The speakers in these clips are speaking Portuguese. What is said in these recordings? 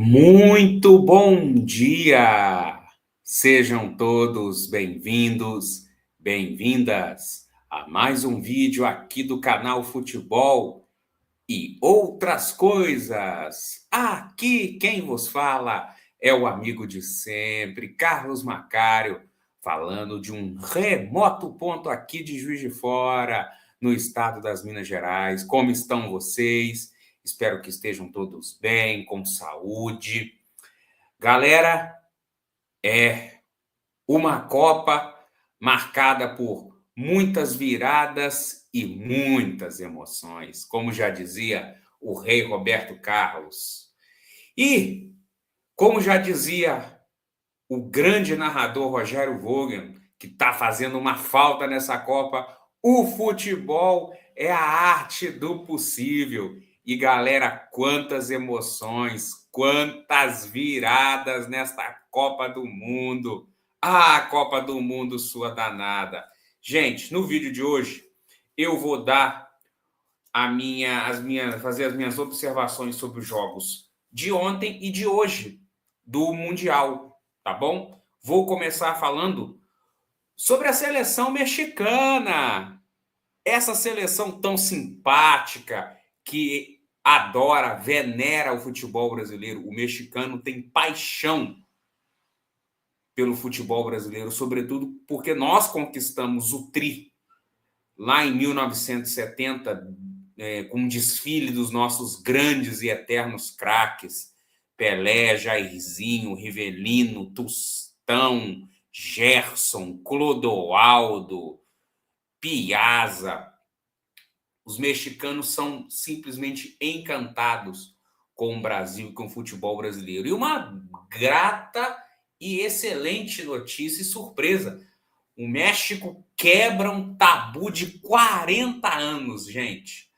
Muito bom dia! Sejam todos bem-vindos, bem-vindas a mais um vídeo aqui do canal Futebol e Outras Coisas. Aqui quem vos fala é o amigo de sempre, Carlos Macário, falando de um remoto ponto aqui de Juiz de Fora, no estado das Minas Gerais. Como estão vocês? Espero que estejam todos bem, com saúde. Galera, é uma Copa marcada por muitas viradas e muitas emoções, como já dizia o rei Roberto Carlos. E, como já dizia o grande narrador Rogério Vogan, que está fazendo uma falta nessa Copa, o futebol é a arte do possível. E, galera, quantas emoções, quantas viradas nesta Copa do Mundo. Ah, Copa do Mundo, sua danada. Gente, no vídeo de hoje, eu vou dar fazer as minhas observações sobre os jogos de ontem e de hoje do Mundial, tá bom? Vou começar falando sobre a seleção mexicana. Essa seleção tão simpática que adora, venera o futebol brasileiro. O mexicano tem paixão pelo futebol brasileiro, sobretudo porque nós conquistamos o tri lá em 1970, com um desfile dos nossos grandes e eternos craques, Pelé, Jairzinho, Rivelino, Tostão, Gerson, Clodoaldo, Piazza. Os mexicanos são simplesmente encantados com o Brasil e com o futebol brasileiro. E uma grata e excelente notícia e surpresa: o México quebra um tabu de 40 anos, gente.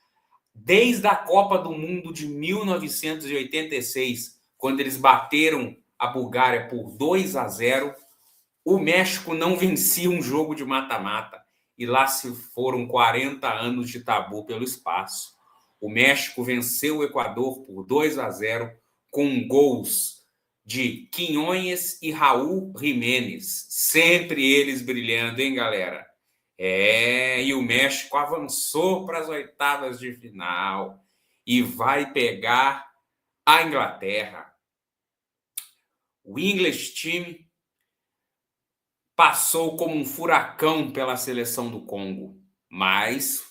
Desde a Copa do Mundo de 1986, quando eles bateram a Bulgária por 2-0, o México não vencia um jogo de mata-mata. E lá se foram 40 anos de tabu pelo espaço. O México venceu o Equador por 2-0 com gols de Quiñones e Raul Jiménez. Sempre eles brilhando, hein, galera? E o México avançou para as oitavas de final e vai pegar a Inglaterra. O English Team passou como um furacão pela seleção do Congo, mas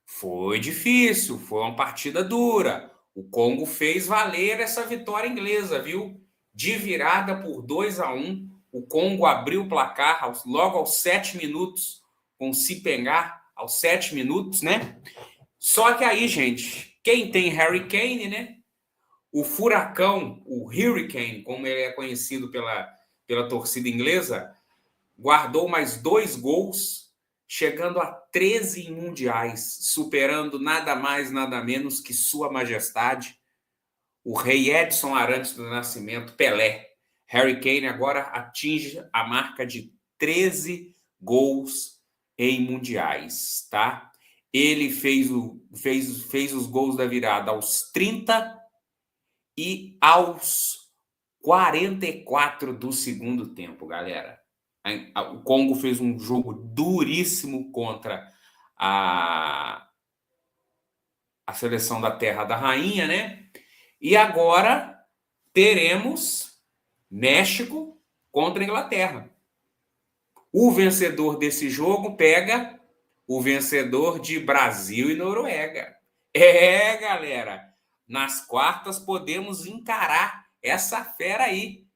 foi difícil, foi uma partida dura. O Congo fez valer essa vitória inglesa, viu? De virada por 2-1, o Congo abriu o placar logo aos 7 minutos, com se pegar aos 7 minutos, né? Só que aí, gente, quem tem Harry Kane, né? O furacão, o Hurricane, como ele é conhecido pela torcida inglesa, guardou mais 2 gols, chegando a 13 em mundiais, superando nada mais, nada menos que Sua Majestade, o rei Edson Arantes do Nascimento, Pelé. Harry Kane agora atinge a marca de 13 gols em mundiais, tá? Ele fez os gols da virada aos 30 e aos 44 do segundo tempo, galera. O Congo fez um jogo duríssimo contra a seleção da Terra da Rainha, né? E agora teremos México contra a Inglaterra. O vencedor desse jogo pega o vencedor de Brasil e Noruega. Galera, nas quartas podemos encarar essa fera aí.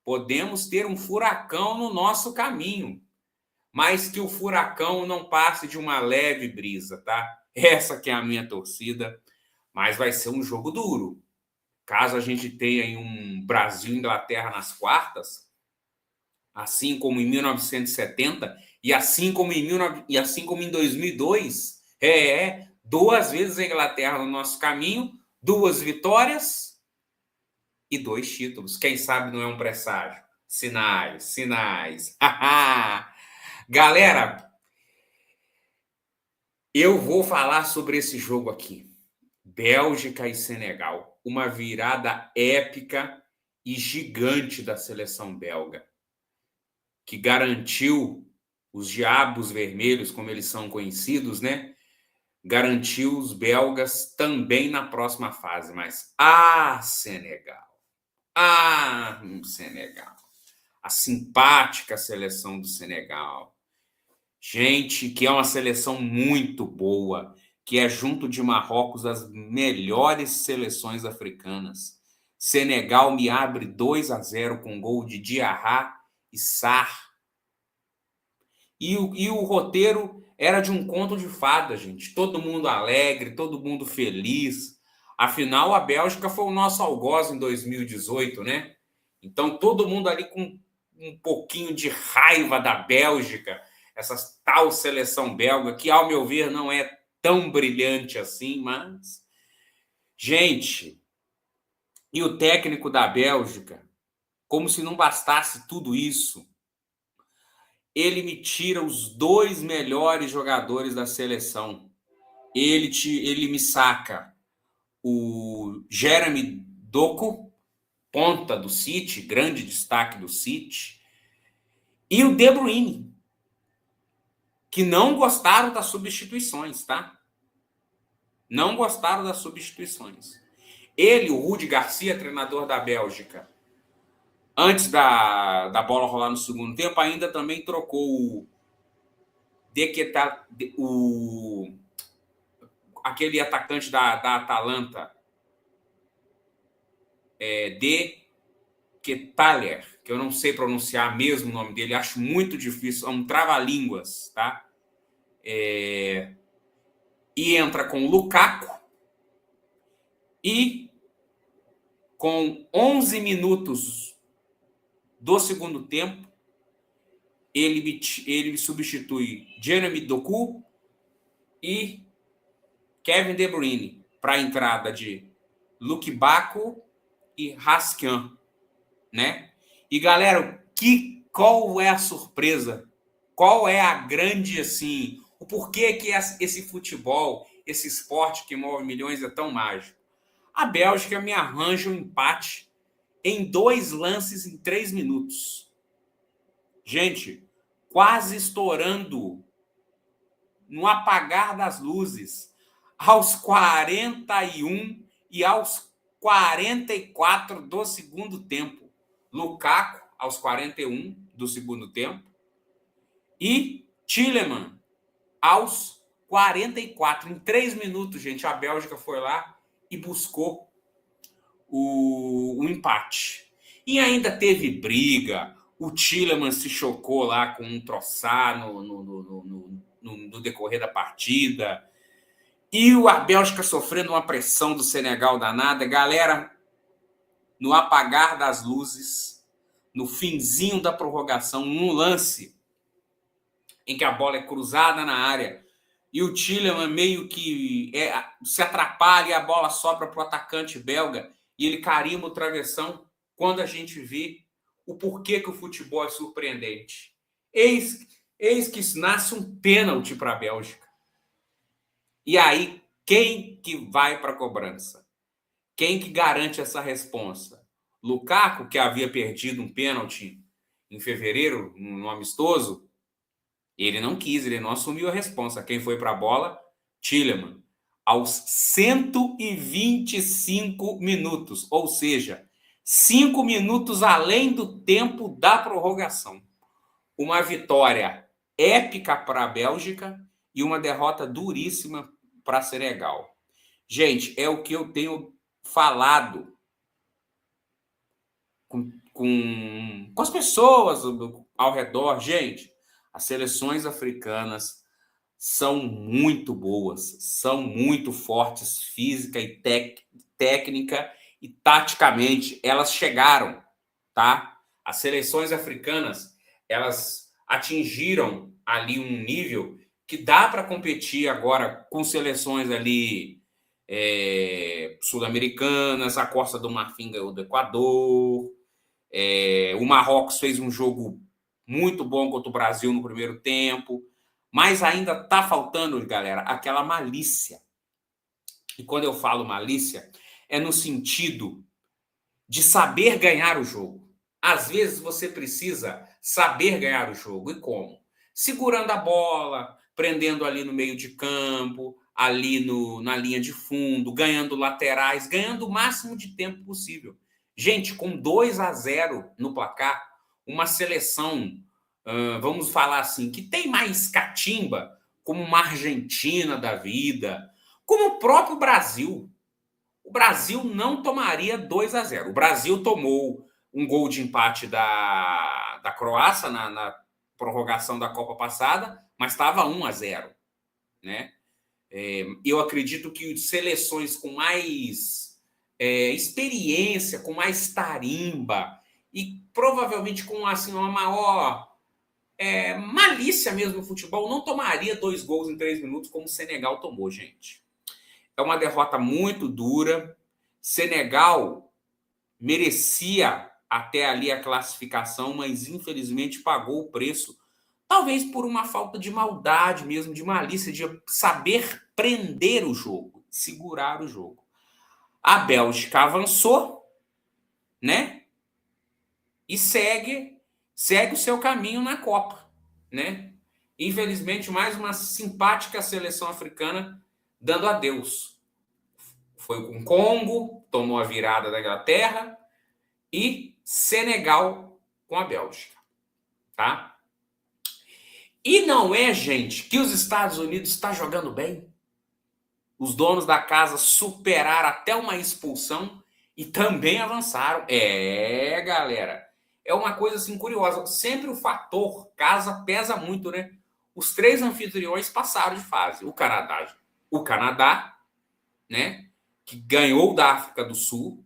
Podemos ter um furacão no nosso caminho, mas que o furacão não passe de uma leve brisa, tá? Essa que é a minha torcida, mas vai ser um jogo duro. Caso a gente tenha um Brasil e Inglaterra nas quartas, assim como em 1970 e assim como em 2002, 2 vezes a Inglaterra no nosso caminho, 2 vitórias e 2 títulos. Quem sabe não é um presságio? Sinais, sinais. Galera, eu vou falar sobre esse jogo aqui. Bélgica e Senegal. uma virada épica e gigante da seleção belga, que garantiu os Diabos Vermelhos, como eles são conhecidos, né? Garantiu os belgas também na próxima fase. Mas, Senegal! Senegal! A simpática seleção do Senegal. Gente, que é uma seleção muito boa, que é, junto de Marrocos, as melhores seleções africanas. Senegal me abre 2-0 com gol de Diarra e Sarr. E o roteiro era de um conto de fada, gente. Todo mundo alegre, todo mundo feliz. Afinal, a Bélgica foi o nosso algoz em 2018, né? Então, todo mundo ali com um pouquinho de raiva da Bélgica, essa tal seleção belga, que, ao meu ver, não é tão brilhante assim, mas... Gente, e o técnico da Bélgica, como se não bastasse tudo isso, ele me tira os 2 melhores jogadores da seleção. Ele me saca o Jeremy Doku, ponta do City, grande destaque do City, e o De Bruyne, que não gostaram das substituições, tá? Não gostaram das substituições. Ele, o Rudi Garcia, treinador da Bélgica, antes da bola rolar no segundo tempo, ainda também trocou aquele atacante da Atalanta, De Ketelaere, que eu não sei pronunciar mesmo o nome dele, acho muito difícil, é um trava-línguas, tá? E entra com o Lukaku, e com 11 minutos do segundo tempo, ele substitui Jeremy Doku e Kevin De Bruyne para a entrada de Luke Bacchio e Haskian, né? E, galera, qual é a surpresa? Qual é a grande, assim, o porquê que esse futebol, esse esporte que move milhões é tão mágico? A Bélgica me arranja um empate em 2 lances em 3 minutos. Gente, quase estourando no apagar das luzes, aos 41 e aos 44 do segundo tempo. Lukaku, aos 41 do segundo tempo, e Tielemans, aos 44. Em 3 minutos, gente, a Bélgica foi lá e buscou o empate. E ainda teve briga. O Tielemans se chocou lá com um troçar no decorrer da partida. E a Bélgica sofrendo uma pressão do Senegal danada. Galera, no apagar das luzes, no finzinho da prorrogação, num lance em que a bola é cruzada na área e o Tielemans meio que se atrapalha e a bola sobra para o atacante belga e ele carimba o travessão. Quando a gente vê o porquê que o futebol é surpreendente. Eis que nasce um pênalti para a Bélgica. E aí, quem que vai para a cobrança? Quem que garante essa responsa? Lukaku, que havia perdido um pênalti em fevereiro, no amistoso, ele não quis, ele não assumiu a responsa. Quem foi para a bola? Tielemans. Aos 125 minutos, ou seja, 5 minutos além do tempo da prorrogação. Uma vitória épica para a Bélgica e uma derrota duríssima para Senegal. Gente, é o que eu tenho falado com as pessoas ao redor. Gente, as seleções africanas são muito boas, são muito fortes física e técnica e taticamente. Elas chegaram, tá? As seleções africanas, elas atingiram ali um nível que dá para competir agora com seleções ali sul-americanas. A Costa do Marfim ganhou do Equador, o Marrocos fez um jogo muito bom contra o Brasil no primeiro tempo, mas ainda está faltando, galera, aquela malícia. E quando eu falo malícia, é no sentido de saber ganhar o jogo. Às vezes você precisa saber ganhar o jogo. E como? Segurando a bola, prendendo ali no meio de campo, ali na linha de fundo, ganhando laterais, ganhando o máximo de tempo possível. Gente, com 2-0 no placar, uma seleção, vamos falar assim, que tem mais catimba, como uma Argentina da vida, como o próprio Brasil. O Brasil não tomaria 2-0. O Brasil tomou um gol de empate da Croácia na prorrogação da Copa passada, mas estava 1-0, né? Eu acredito que seleções com mais experiência, com mais tarimba e provavelmente com assim, uma maior malícia mesmo no futebol, não tomaria 2 gols em 3 minutos como o Senegal tomou, gente. É uma derrota muito dura. Senegal merecia até ali a classificação, mas infelizmente pagou o preço. Talvez por uma falta de maldade mesmo, de malícia, de saber prender o jogo, segurar o jogo. A Bélgica avançou, né? E segue o seu caminho na Copa, né? Infelizmente, mais uma simpática seleção africana dando adeus. Foi com Congo, tomou a virada da Inglaterra, e Senegal com a Bélgica, tá? E não é, gente, que os Estados Unidos está jogando bem. Os donos da casa superaram até uma expulsão e também avançaram. Galera, é uma coisa assim curiosa. Sempre o fator casa pesa muito, né? Os 3 anfitriões passaram de fase. O Canadá, né? Que ganhou da África do Sul.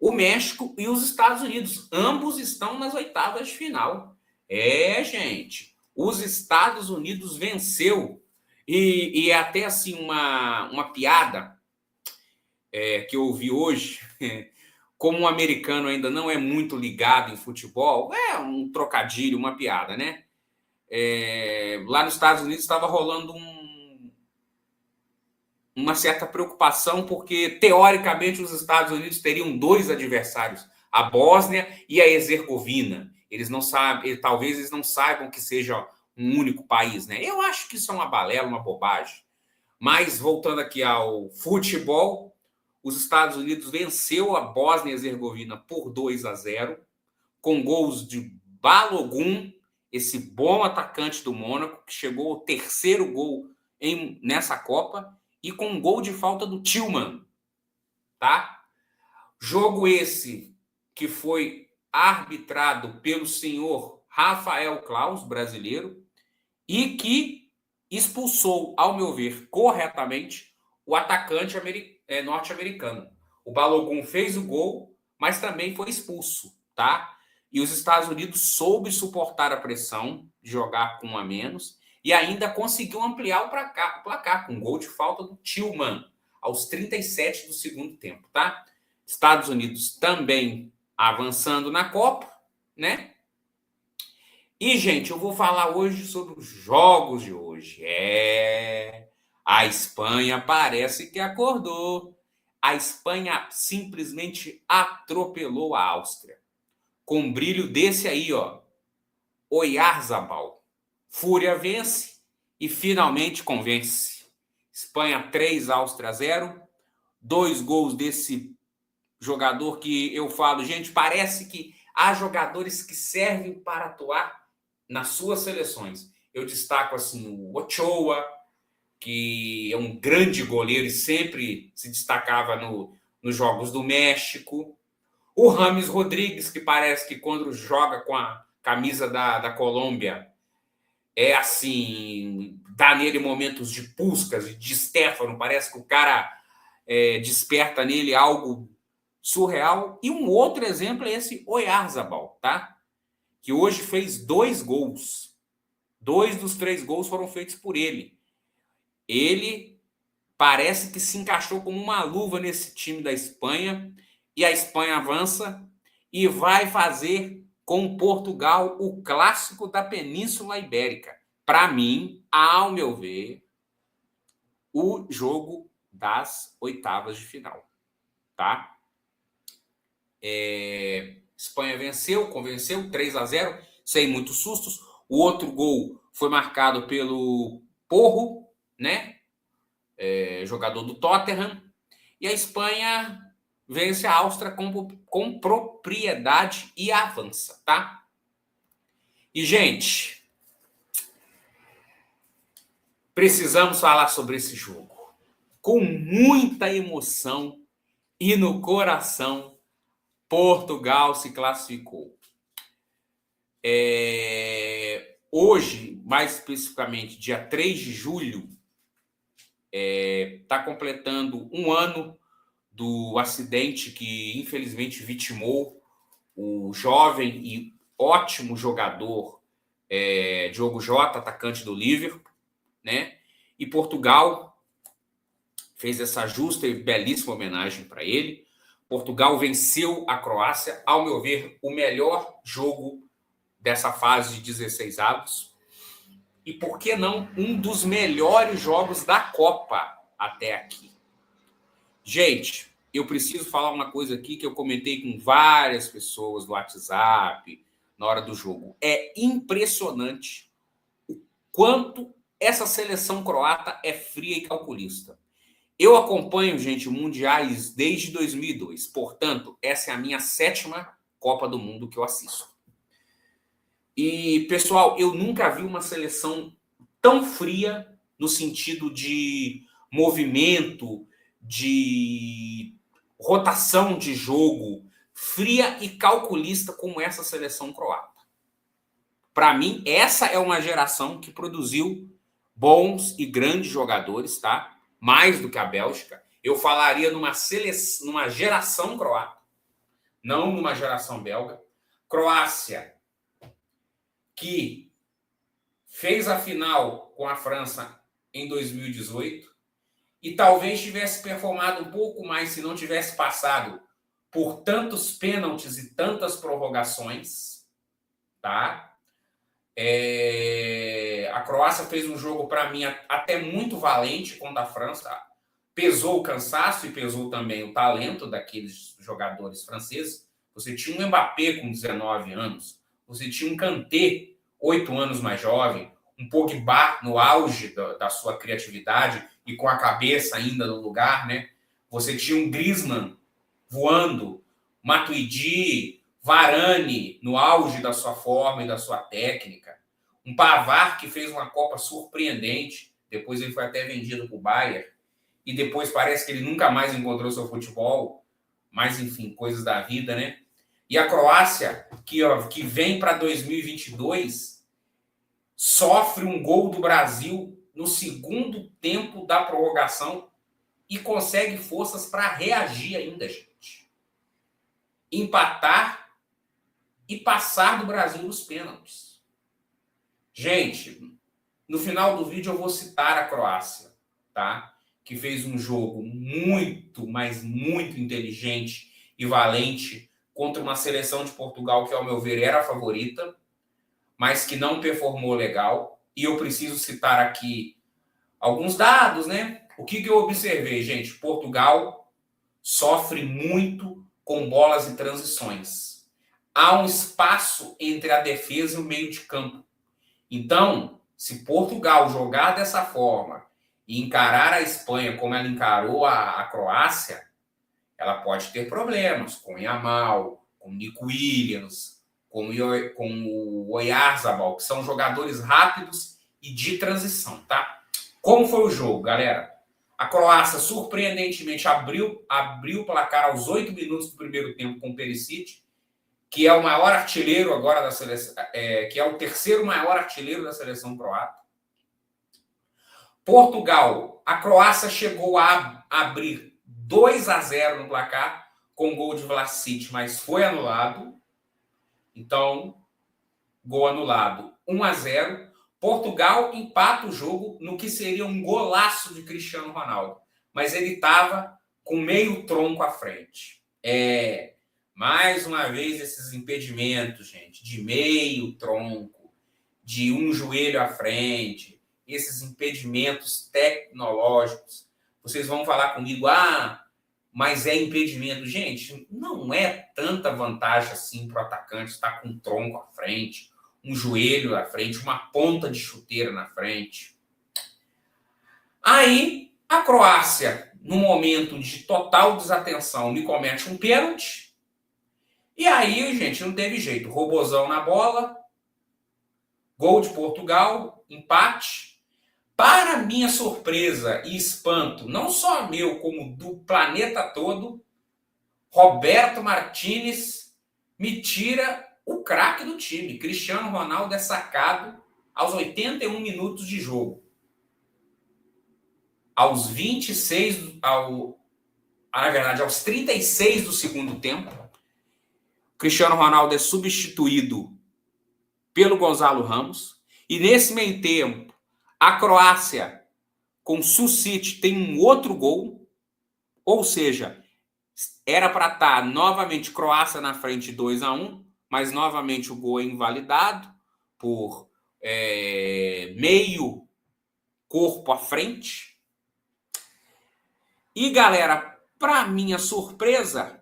O México e os Estados Unidos. Ambos estão nas oitavas de final. Gente. Os Estados Unidos venceu. E é até assim uma piada que eu ouvi hoje. Como um americano ainda não é muito ligado em futebol, é um trocadilho, uma piada, né? Lá nos Estados Unidos estava rolando uma certa preocupação, porque, teoricamente, os Estados Unidos teriam 2 adversários, a Bósnia e a Herzegovina. Eles não sabem, talvez eles não saibam que seja um único país, né? Eu acho que isso é uma balela, uma bobagem. Mas, voltando aqui ao futebol, os Estados Unidos venceu a Bósnia e Herzegovina por 2-0, com gols de Balogun, esse bom atacante do Mônaco, que chegou ao 3º gol nessa Copa, e com um gol de falta do Tillman, tá? Jogo esse que foi arbitrado pelo senhor Rafael Claus, brasileiro, e que expulsou, ao meu ver, corretamente, o atacante norte-americano. O Balogun fez o gol, mas também foi expulso, tá? E os Estados Unidos soube suportar a pressão de jogar com 1 a menos e ainda conseguiu ampliar o placar com um gol de falta do Tillman aos 37 do segundo tempo, tá? Estados Unidos também avançando na Copa, né? E, gente, eu vou falar hoje sobre os jogos de hoje. A Espanha parece que acordou. A Espanha simplesmente atropelou a Áustria. Com um brilho desse aí, ó. Oyarzabal. Fúria vence e finalmente convence. Espanha 3, Áustria 0. 2 gols desse jogador que eu falo, gente, parece que há jogadores que servem para atuar nas suas seleções. Eu destaco assim o Ochoa, que é um grande goleiro e sempre se destacava nos Jogos do México. O Rames Rodrigues, que parece que quando joga com a camisa da Colômbia, é assim, dá nele momentos de Puskás e de Stefano, parece que o cara desperta nele algo surreal. E um outro exemplo é esse Oyarzabal, tá? Que hoje fez 2 gols. 2 dos 3 gols foram feitos por ele. Ele parece que se encaixou como uma luva nesse time da Espanha, e a Espanha avança e vai fazer com Portugal o clássico da Península Ibérica. Para mim, ao meu ver, o jogo das oitavas de final. tá? Espanha venceu, convenceu, 3-0, sem muitos sustos. O outro gol foi marcado pelo Porro, né? Jogador do Tottenham. E a Espanha vence a Áustria com propriedade e avança, tá? E, gente, precisamos falar sobre esse jogo. Com muita emoção e no coração, Portugal se classificou. Hoje, mais especificamente, dia 3 de julho, está completando um ano do acidente que, infelizmente, vitimou o jovem e ótimo jogador Diogo Jota, atacante do Liverpool, né? E Portugal fez essa justa e belíssima homenagem para ele. Portugal venceu a Croácia, ao meu ver, o melhor jogo dessa fase de 16 avos. E por que não um dos melhores jogos da Copa até aqui? Gente, eu preciso falar uma coisa aqui que eu comentei com várias pessoas do WhatsApp na hora do jogo. É impressionante o quanto essa seleção croata é fria e calculista. Eu acompanho, gente, mundiais desde 2002. Portanto, essa é a minha 7ª Copa do Mundo que eu assisto. E, pessoal, eu nunca vi uma seleção tão fria no sentido de movimento, de rotação de jogo, fria e calculista como essa seleção croata. Para mim, essa é uma geração que produziu bons e grandes jogadores, tá? Mais do que a Bélgica. Eu falaria numa geração croata, não numa geração belga. Croácia, que fez a final com a França em 2018 e talvez tivesse performado um pouco mais se não tivesse passado por tantos pênaltis e tantas prorrogações, tá? A Croácia fez um jogo, para mim, até muito valente contra a França. Pesou o cansaço e pesou também o talento daqueles jogadores franceses. Você tinha um Mbappé com 19 anos, você tinha um Kanté, 8 anos mais jovem, um Pogba no auge da sua criatividade e com a cabeça ainda no lugar, né? Você tinha um Griezmann voando, Matuidi, Varane no auge da sua forma e da sua técnica, um Pavard que fez uma Copa surpreendente, depois ele foi até vendido para o Bayern, e depois parece que ele nunca mais encontrou seu futebol, mas enfim, coisas da vida, né? E a Croácia, que vem para 2022, sofre um gol do Brasil no segundo tempo da prorrogação e consegue forças para reagir ainda, gente. Empatar e passar do Brasil nos pênaltis. Gente, no final do vídeo eu vou citar a Croácia, tá? Que fez um jogo muito, mas muito inteligente e valente contra uma seleção de Portugal que, ao meu ver, era a favorita, mas que não performou legal. E eu preciso citar aqui alguns dados, né? O que eu observei, gente? Portugal sofre muito com bolas e transições. Há um espaço entre a defesa e o meio de campo. Então, se Portugal jogar dessa forma e encarar a Espanha como ela encarou a Croácia, ela pode ter problemas com o Yamal, com o Nico Williams, com o Oyarzabal, que são jogadores rápidos e de transição, tá? Como foi o jogo, galera? A Croácia, surpreendentemente, abriu o placar aos 8 minutos do primeiro tempo com o Perisic, que é o maior artilheiro agora da seleção, que é o terceiro maior artilheiro da seleção croata. Portugal, a Croácia chegou a abrir 2-0 no placar com gol de Vlasic, mas foi anulado. Então, gol anulado, 1-0. Portugal empata o jogo no que seria um golaço de Cristiano Ronaldo, mas ele estava com meio tronco à frente. Mais uma vez, esses impedimentos, gente, de meio tronco, de um joelho à frente, esses impedimentos tecnológicos. Vocês vão falar comigo, mas é impedimento. Gente, não é tanta vantagem assim para o atacante estar com um tronco à frente, um joelho à frente, uma ponta de chuteira na frente. Aí, a Croácia, no momento de total desatenção, me comete um pênalti. E aí, gente, não teve jeito. Robozão na bola, gol de Portugal, empate. Para minha surpresa e espanto, não só meu, como do planeta todo, Roberto Martínez me tira o craque do time. Cristiano Ronaldo é sacado aos 81 minutos de jogo. Aos 26, na verdade, aos 36 do segundo tempo, Cristiano Ronaldo é substituído pelo Gonzalo Ramos. E nesse meio tempo, a Croácia, com Susic, tem um outro gol. Ou seja, era para estar novamente Croácia na frente 2-1, mas novamente o gol é invalidado por meio corpo à frente. E, galera, para minha surpresa,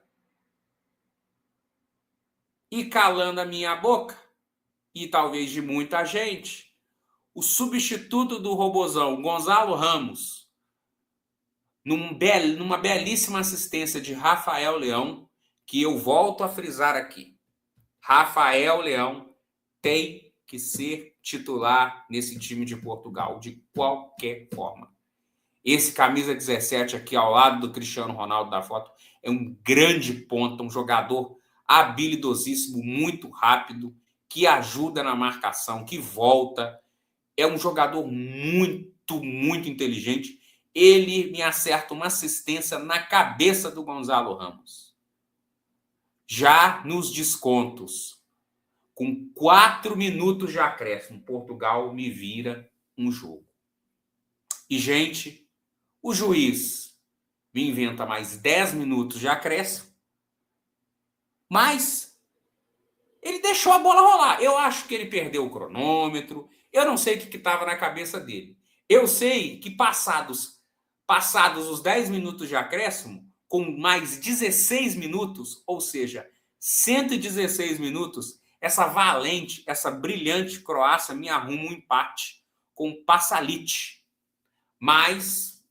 e calando a minha boca, e talvez de muita gente, o substituto do Robozão, Gonzalo Ramos, numa belíssima assistência de Rafael Leão, que eu volto a frisar aqui. Rafael Leão tem que ser titular nesse time de Portugal, de qualquer forma. Esse camisa 17 aqui ao lado do Cristiano Ronaldo da foto é um grande ponta, um jogador habilidosíssimo, muito rápido, que ajuda na marcação, que volta. É um jogador muito, muito inteligente. Ele me acerta uma assistência na cabeça do Gonzalo Ramos. Já nos descontos, com 4 minutos de acréscimo, Portugal me vira um jogo. E, gente, o juiz me inventa mais 10 minutos de acréscimo, mas ele deixou a bola rolar. Eu acho que ele perdeu o cronômetro, eu não sei o que estava na cabeça dele. Eu sei que passados os 10 minutos de acréscimo, com mais 16 minutos, ou seja, 116 minutos, essa valente, essa brilhante Croácia me arruma um empate com o Pasalic. Mas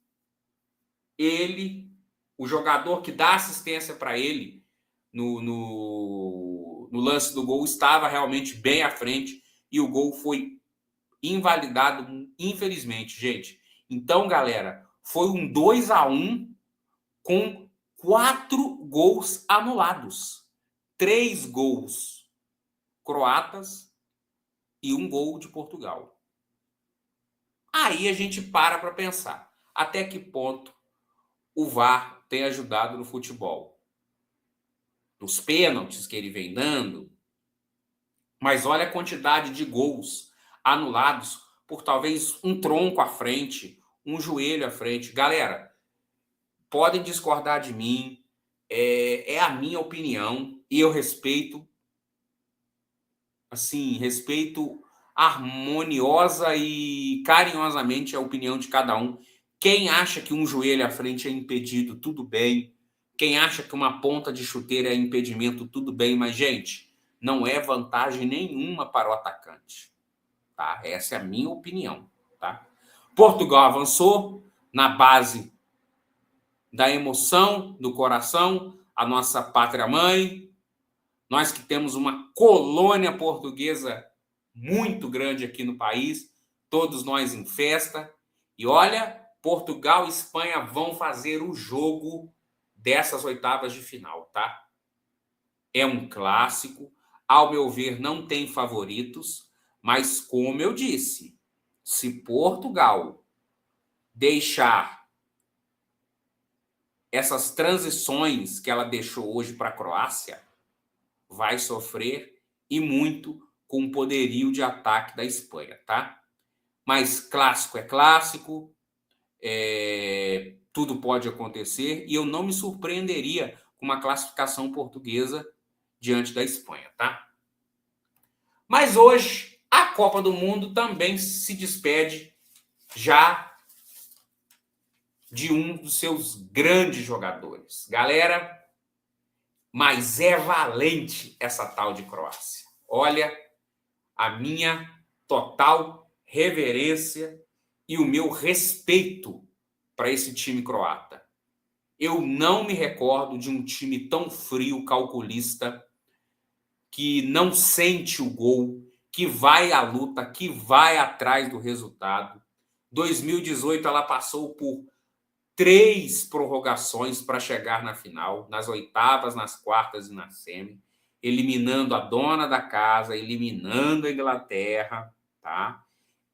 ele, o jogador que dá assistência para ele no lance do gol, estava realmente bem à frente e o gol foi invalidado, infelizmente, gente. Então, galera, foi um 2-1 com 4 gols anulados. 3 gols croatas e 1 gol de Portugal. Aí a gente para pensar até que ponto o VAR tem ajudado no futebol. Nos pênaltis que ele vem dando, mas olha a quantidade de gols anulados por talvez um tronco à frente, um joelho à frente. Galera, podem discordar de mim, é a minha opinião e eu respeito, assim, respeito harmoniosa e carinhosamente a opinião de cada um. Quem acha que um joelho à frente é impedido, tudo bem. Quem acha que uma ponta de chuteira é impedimento, tudo bem. Mas, gente, não é vantagem nenhuma para o atacante. Tá? Essa é a minha opinião. Tá? Portugal avançou na base da emoção, do coração, a nossa pátria-mãe. Nós que temos uma colônia portuguesa muito grande aqui no país, todos nós em festa. E olha, Portugal e Espanha vão fazer o jogo dessas oitavas de final, tá? É um clássico, ao meu ver não tem favoritos, mas como eu disse, se Portugal deixar essas transições que ela deixou hoje para a Croácia, vai sofrer e muito com o poderio de ataque da Espanha, tá? Mas clássico é clássico, tudo pode acontecer e eu não me surpreenderia com uma classificação portuguesa diante da Espanha, tá? Mas hoje a Copa do Mundo também se despede já de um dos seus grandes jogadores. Galera, mas é valente essa tal de Croácia. Olha, a minha total reverência e o meu respeito para esse time croata. Eu não me recordo de um time tão frio, calculista, que não sente o gol, que vai à luta, que vai atrás do resultado. 2018 ela passou por 3 prorrogações para chegar na final, nas oitavas, nas quartas e na semi, eliminando a dona da casa, eliminando a Inglaterra, tá?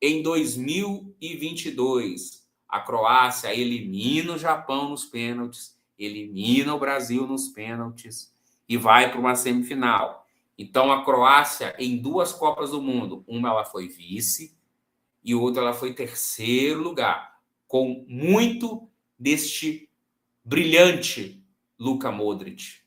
Em 2022, a Croácia elimina o Japão nos pênaltis, elimina o Brasil nos pênaltis e vai para uma semifinal. Então, a Croácia, em 2 Copas do Mundo, uma ela foi vice e outra ela foi terceiro lugar, com muito deste brilhante Luka Modric.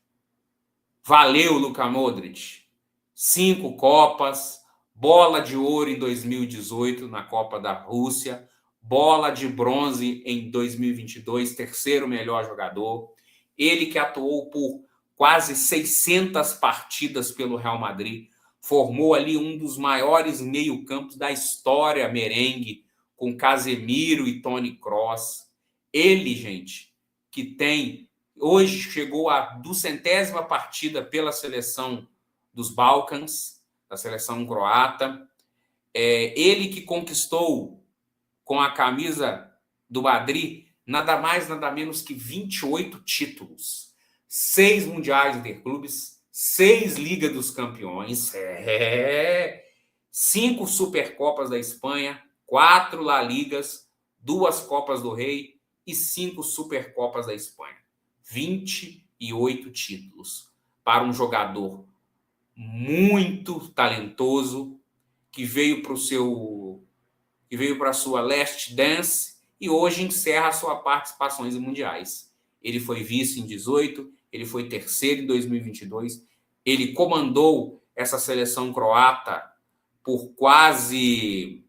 Valeu, Luka Modric. 5 Copas, bola de ouro em 2018 na Copa da Rússia, bola de bronze em 2022, terceiro melhor jogador. Ele que atuou por quase 600 partidas pelo Real Madrid, formou ali um dos maiores meio-campos da história merengue, com Casemiro e Toni Kroos. Ele, gente, que tem hoje chegou à 200ª partida pela seleção dos Balcãs, da seleção croata. Ele que conquistou com a camisa do Madrid nada mais, nada menos que 28 títulos. 6 mundiais interclubes, 6 Liga dos Campeões, 5 Supercopas da Espanha, 4 La Ligas, 2 Copas do Rei e 5 Supercopas da Espanha. 28 títulos para um jogador muito talentoso que veio para a sua Last Dance e hoje encerra suas participações em mundiais. Ele foi vice em 18, ele foi terceiro em 2022, ele comandou essa seleção croata por quase,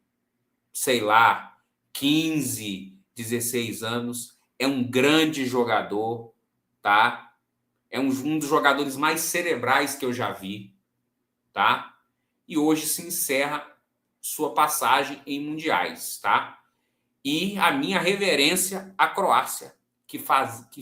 15, 16 anos. É um grande jogador, tá? É um dos jogadores mais cerebrais que eu já vi, tá? E hoje se encerra sua passagem em mundiais, tá? E a minha reverência à Croácia, que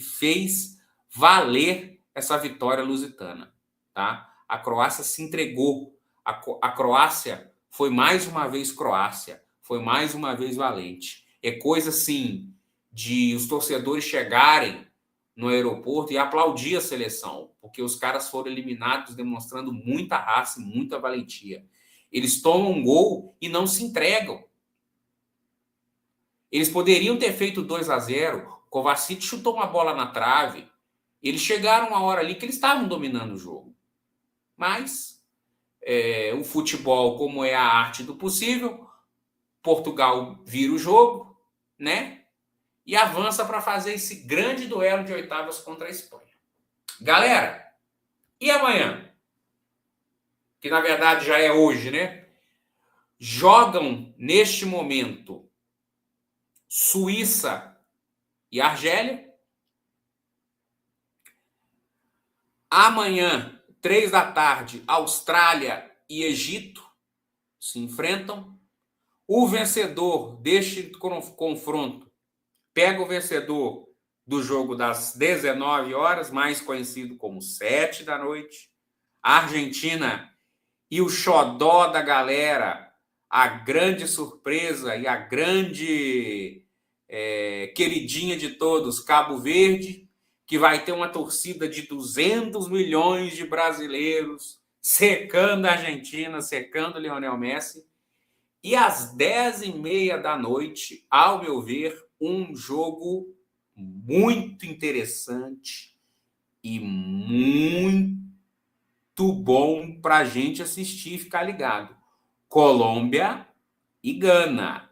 fez valer essa vitória lusitana, tá? A Croácia se entregou. A Croácia foi mais uma vez Croácia, foi mais uma vez valente. É coisa assim de os torcedores chegarem no aeroporto e aplaudir a seleção, porque os caras foram eliminados demonstrando muita raça e muita valentia. Eles tomam um gol e não se entregam. Eles poderiam ter feito 2-0. Kovacic chutou uma bola na trave. Eles chegaram uma hora ali que eles estavam dominando o jogo. Mas o futebol, como é a arte do possível, Portugal vira o jogo, né? E avança para fazer esse grande duelo de oitavas contra a Espanha. Galera, e amanhã? Que na verdade já é hoje, né? Jogam neste momento Suíça e Argélia. Amanhã, 3 da tarde, Austrália e Egito se enfrentam. O vencedor deste confronto pega o vencedor do jogo das 19 horas, mais conhecido como 7 da noite. A Argentina e o xodó da galera, a grande surpresa e a grande queridinha de todos, Cabo Verde, que vai ter uma torcida de 200 milhões de brasileiros secando a Argentina, secando Lionel Messi. E às 10h30 da noite, ao meu ver, um jogo muito interessante e muito bom para a gente assistir e ficar ligado. Colômbia e Gana.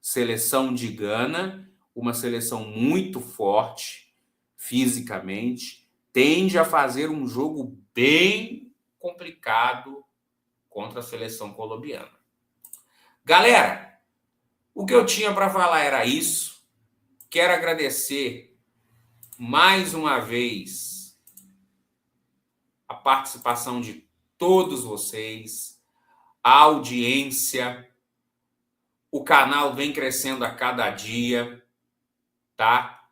Seleção de Gana, uma seleção muito forte fisicamente, tende a fazer um jogo bem complicado contra a seleção colombiana. Galera, o que eu tinha para falar era isso. quero agradecer mais uma vez a participação de todos vocês, a audiência. O canal vem crescendo a cada dia, tá?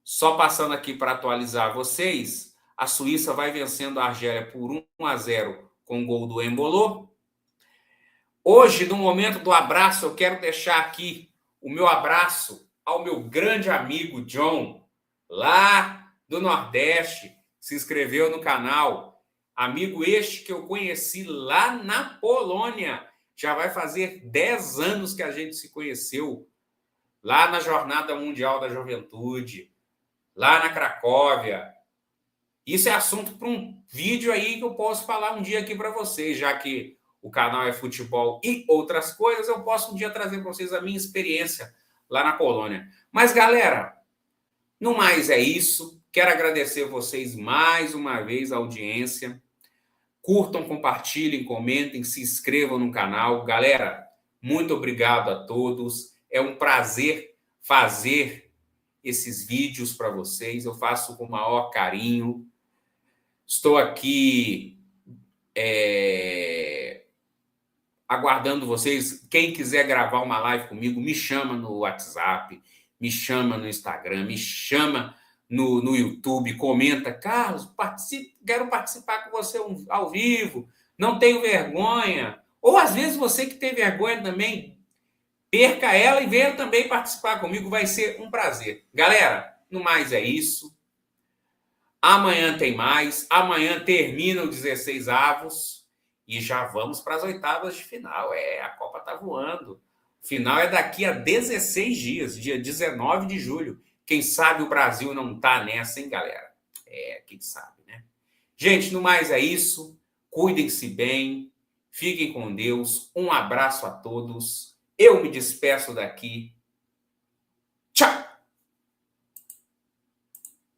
Só passando aqui para atualizar vocês, a Suíça vai vencendo a Argélia por 1-0 com o gol do Embolo. Hoje, no momento do abraço, eu quero deixar aqui o meu abraço ao meu grande amigo John, lá do Nordeste, se inscreveu no canal. Amigo este que eu conheci lá na Polônia. Já vai fazer 10 anos que a gente se conheceu, lá na Jornada Mundial da Juventude, lá na Cracóvia. Isso é assunto para um vídeo aí que eu posso falar um dia aqui para vocês, já que o canal é futebol e outras coisas, eu posso um dia trazer para vocês a minha experiência lá na Polônia. Mas, galera, no mais é isso. Quero agradecer vocês mais uma vez, a audiência. Curtam, compartilhem, comentem, se inscrevam no canal. Galera, muito obrigado a todos. É um prazer fazer esses vídeos para vocês. Eu faço com o maior carinho. Estou aqui aguardando vocês. Quem quiser gravar uma live comigo, me chama no WhatsApp, me chama no Instagram, me chama no YouTube, comenta: Carlos, quero participar com você ao vivo, não tenho vergonha. Ou às vezes você que tem vergonha também, perca ela e venha também participar comigo, vai ser um prazer. Galera, no mais é isso. Amanhã tem mais, amanhã termina o 16 avos e já vamos para as oitavas de final. A Copa tá voando. O final é daqui a 16 dias, dia 19 de julho. Quem sabe o Brasil não tá nessa, hein, galera? Quem sabe, né? Gente, no mais é isso. Cuidem-se bem. Fiquem com Deus. Um abraço a todos. Eu me despeço daqui